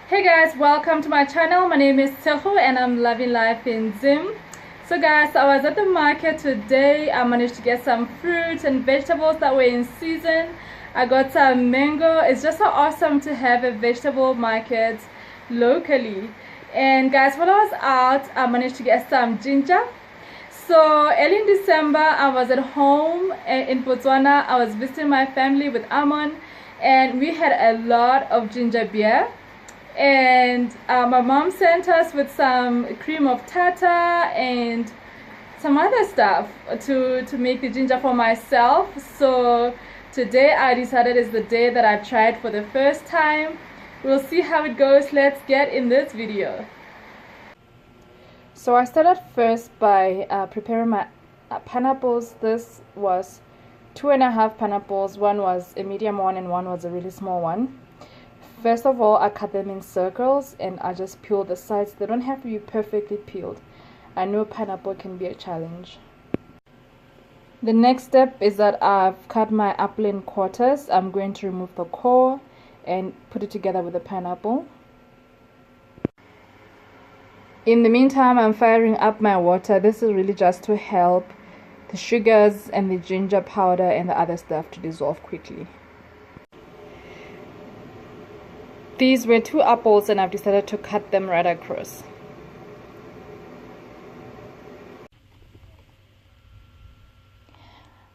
Hey guys, welcome to my channel. My name is Teho and I'm loving life in Zim. So guys, I was at the market today. I managed to get some fruits and vegetables that were in season. I got some mango. It's just so awesome to have a vegetable market locally. And guys, while I was out, I managed to get some ginger. So early in December, I was at home in Botswana. I was visiting my family with Amon and we had a lot of ginger beer. And my mom sent us with some cream of tartar and some other stuff to make the ginger for myself. So today I decided is the day that I tried for the first time. We'll see how it goes. Let's get in this video. So I started first by preparing my pineapples. This was 2.5 pineapples. One was a medium one and one was a really small one. First of all, I cut them in circles and I just peel the sides. They don't have to be perfectly peeled. I know pineapple can be a challenge. The next step is that I've cut my apple in quarters. I'm going to remove the core and put it together with the pineapple. In the meantime, I'm firing up my water. This is really just to help the sugars and the ginger powder and the other stuff to dissolve quickly. These were 2 apples and I've decided to cut them right across.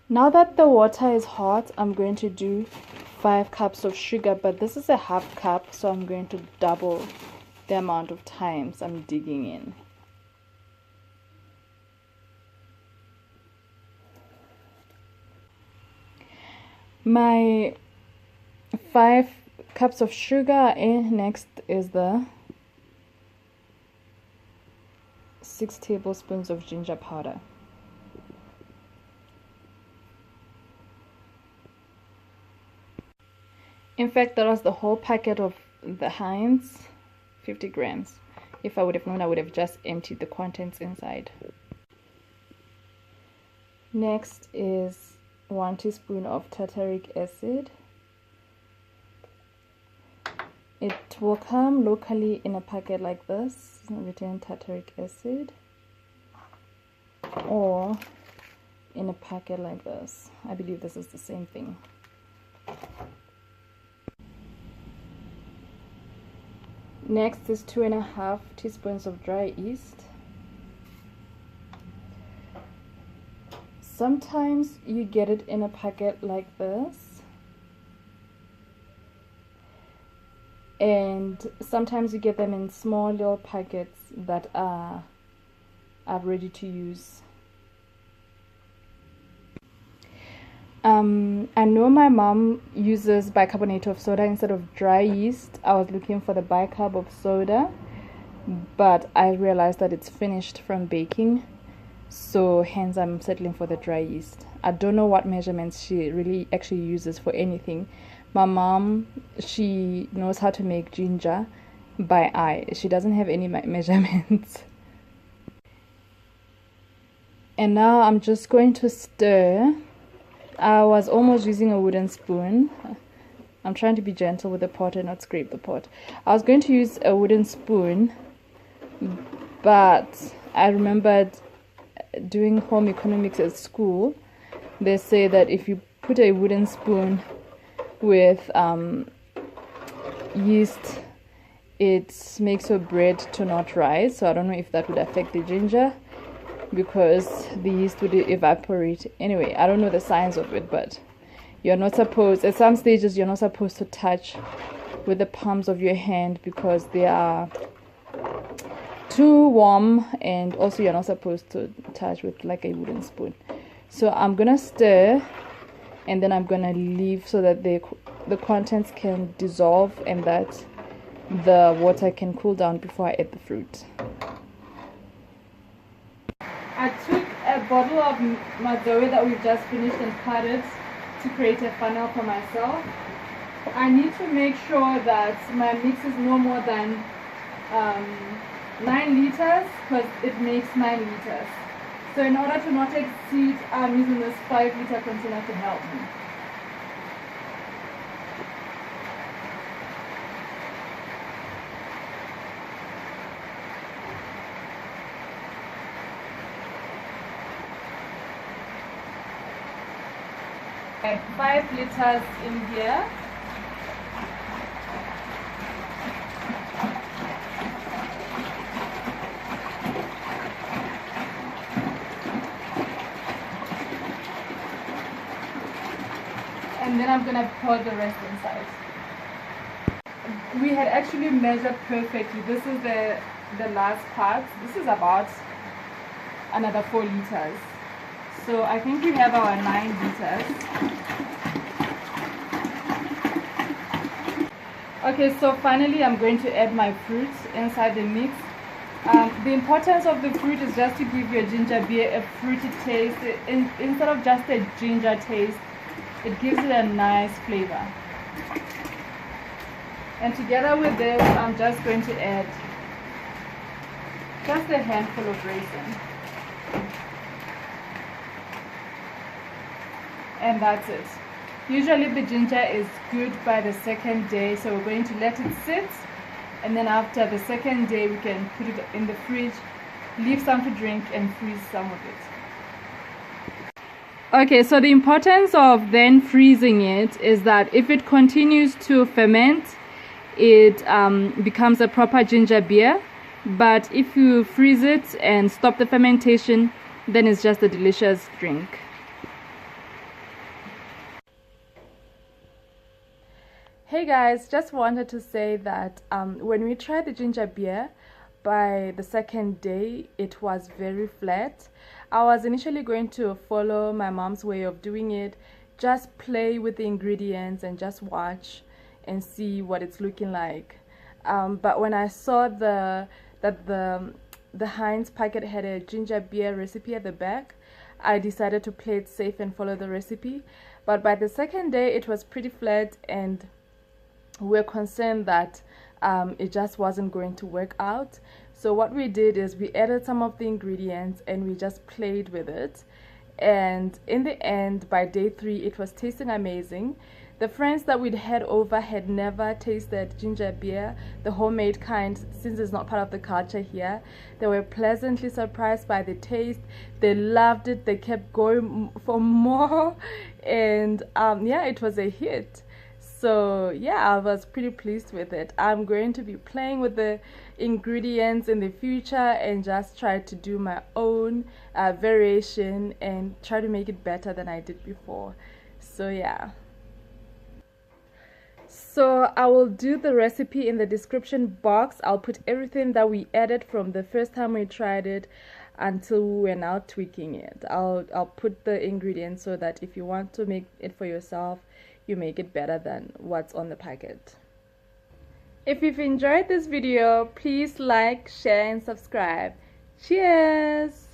Now that the water is hot, I'm going to do 5 cups of sugar, but this is a half cup, so I'm going to double the amount of times I'm digging in. My 5 cups of sugar in. Next is the 6 tablespoons of ginger powder. In fact, that was the whole packet of the Heinz, 50 grams. If I would have known, I would have just emptied the contents inside. Next is 1 teaspoon of tartaric acid. It will come locally in a packet like this, written tartaric acid, or in a packet like this. I believe this is the same thing. Next is 2.5 teaspoons of dry yeast. Sometimes you get it in a packet like this, and sometimes you get them in small little packets that are ready to use. I know my mom uses bicarbonate of soda instead of dry yeast. I was looking for the bicarb of soda, but I realized that it's finished from baking, so hence I'm settling for the dry yeast. I don't know what measurements she really actually uses for anything. My mom, she knows how to make ginger by eye. She doesn't have any measurements. And now I'm just going to stir. I was almost using a wooden spoon. I'm trying to be gentle with the pot and not scrape the pot. I was going to use a wooden spoon, but I remembered doing home economics at school. They say that if you put a wooden spoon with yeast, it makes your bread to not rise. So I don't know if that would affect the ginger, because the yeast would evaporate. Anyway, I don't know the science of it, but you're not supposed, at some stages you're not supposed to touch with the palms of your hand because they are too warm, and also you're not supposed to touch with like a wooden spoon. So I'm gonna stir, and then I'm gonna leave so that the contents can dissolve and that the water can cool down before I add the fruit. I took a bottle of mazoe that we've just finished and cut it to create a funnel for myself. I need to make sure that my mix is no more than 9 liters, because it makes 9 liters. So in order to not exceed, I'm using this 5-liter container to help me. add 5 liters in here. And then I'm gonna pour the rest inside. We had actually measured perfectly. This is the last part. This is about another 4 liters. So I think we have our 9 liters. Okay, so finally I'm going to add my fruit inside the mix. The importance of the fruit is just to give your ginger beer a fruity taste. Instead of just a ginger taste, it gives it a nice flavor. And together with this, I'm just going to add just a handful of raisin. And that's it. Usually the ginger is good by the second day, so we're going to let it sit, and then after the second day we can put it in the fridge, leave some to drink, and freeze some of it. Okay, so the importance of then freezing it is that if it continues to ferment, it becomes a proper ginger beer. But if you freeze it and stop the fermentation, then it's just a delicious drink. Hey guys, just wanted to say that when we tried the ginger beer, by the second day it was very flat. I was initially going to follow my mom's way of doing it, just play with the ingredients and just watch and see what it's looking like. But when I saw that the Heinz packet had a ginger beer recipe at the back, I decided to play it safe and follow the recipe. But by the second day it was pretty flat, and we're concerned that it just wasn't going to work out. So what we did is we added some of the ingredients and we just played with it, and in the end, by day 3, it was tasting amazing. The friends that we'd had over had never tasted ginger beer, the homemade kind, since it's not part of the culture here. They were pleasantly surprised by the taste. They loved it. They kept going for more, and yeah, it was a hit. So yeah, I was pretty pleased with it. I'm going to be playing with the ingredients in the future and just try to do my own variation and try to make it better than I did before. So yeah. So I will do the recipe in the description box. I'll put everything that we added from the first time we tried it until we're now tweaking it. I'll put the ingredients so that if you want to make it for yourself, you make it better than what's on the packet. If you've enjoyed this video, please like, share, and subscribe. Cheers!